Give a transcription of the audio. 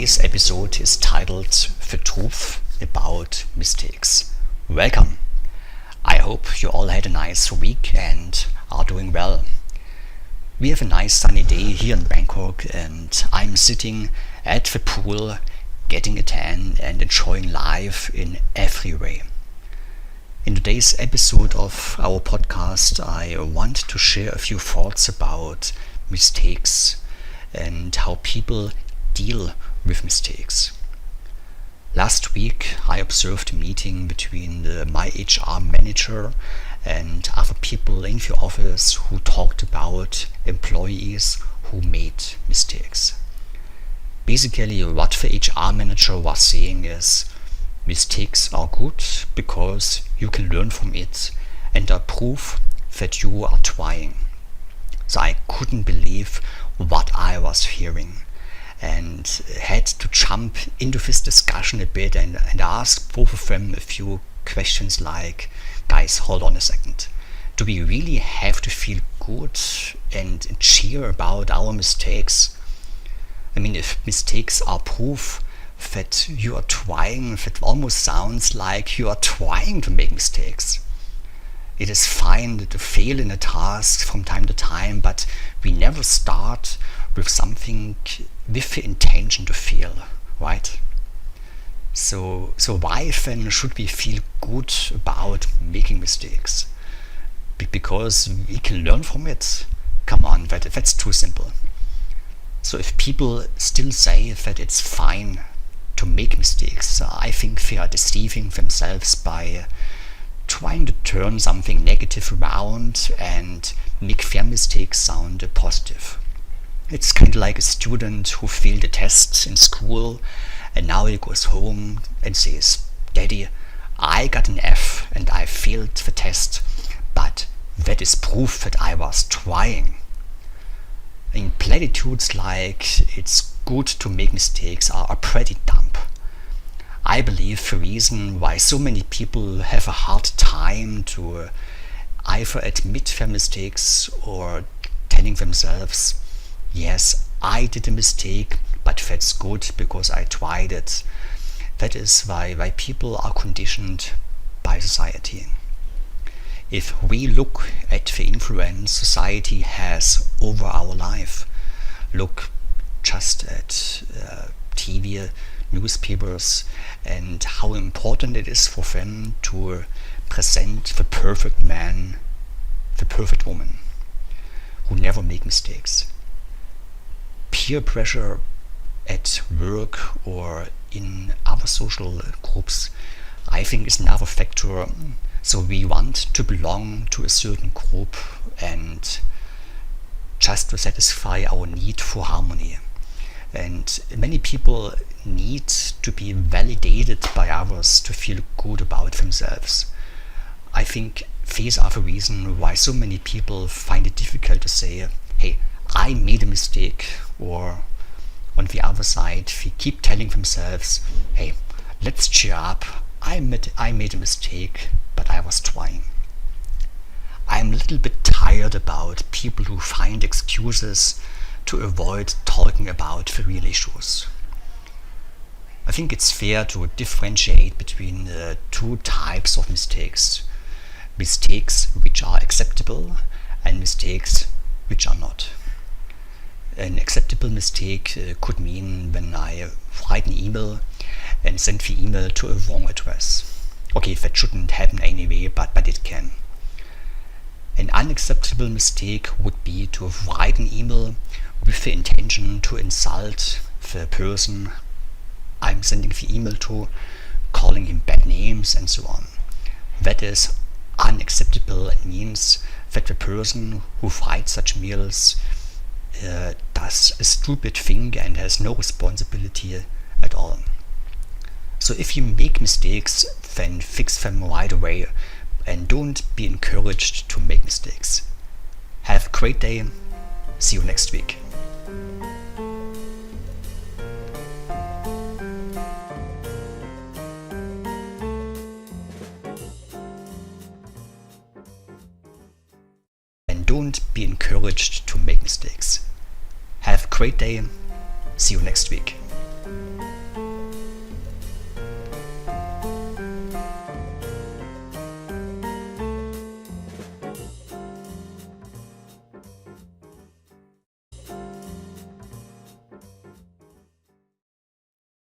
Today's episode is titled The Truth About Mistakes. Welcome! I hope you all had a nice week and are doing well. We have a nice sunny day here in Bangkok and I'm sitting at the pool, getting a tan and enjoying life in every way. In today's episode of our podcast, I want to share a few thoughts about mistakes and how people deal with mistakes. Last week I observed a meeting between my HR manager and other people in the office who talked about employees who made mistakes. Basically what the HR manager was saying is mistakes are good because you can learn from it and are proof that you are trying. So I couldn't believe what I was hearing and had to jump into this discussion a bit and ask both of them a few questions like, guys, hold on a second. Do we really have to feel good and cheer about our mistakes? I mean, if mistakes are proof that you are trying, that almost sounds like you are trying to make mistakes. It is fine to fail in a task from time to time, but we never start with something with the intention to fail, right? So why then should we feel good about making mistakes? Because we can learn from it? Come on, that's too simple. So if people still say that it's fine to make mistakes, I think they are deceiving themselves by trying to turn something negative around and make their mistakes sound positive. It's kind of like a student who failed a test in school and now he goes home and says, Daddy, I got an F and I failed the test, but that is proof that I was trying. And platitudes like it's good to make mistakes are pretty dumb. I believe the reason why so many people have a hard time to either admit their mistakes or telling themselves, yes, I did a mistake, but that's good because I tried it. That is why people are conditioned by society. If we look at the influence society has over our life, look just at TV, newspapers, and how important it is for them to present the perfect man, the perfect woman, who never make mistakes. Peer pressure at work or in other social groups, I think, is another factor. So we want to belong to a certain group and just to satisfy our need for harmony. And many people need to be validated by others to feel good about themselves. I think these are the reason why so many people find it difficult to say, hey, I made a mistake, or on the other side, they keep telling themselves, hey, let's cheer up, I made a mistake, but I was trying. I'm a little bit tired about people who find excuses to avoid talking about the real issues. I think it's fair to differentiate between two types of mistakes. Mistakes which are acceptable and mistakes which are not. An acceptable mistake could mean when I write an email and send the email to a wrong address. Okay, that shouldn't happen anyway, but it can. An unacceptable mistake would be to write an email with the intention to insult the person I'm sending the email to, calling him bad names and so on. That is unacceptable and means that the person who writes such mails does a stupid thing and has no responsibility at all. So if you make mistakes, then fix them right away and don't be encouraged to make mistakes. Have a great day. See you next week. And don't be encouraged to make mistakes. Have a great day. See you next week.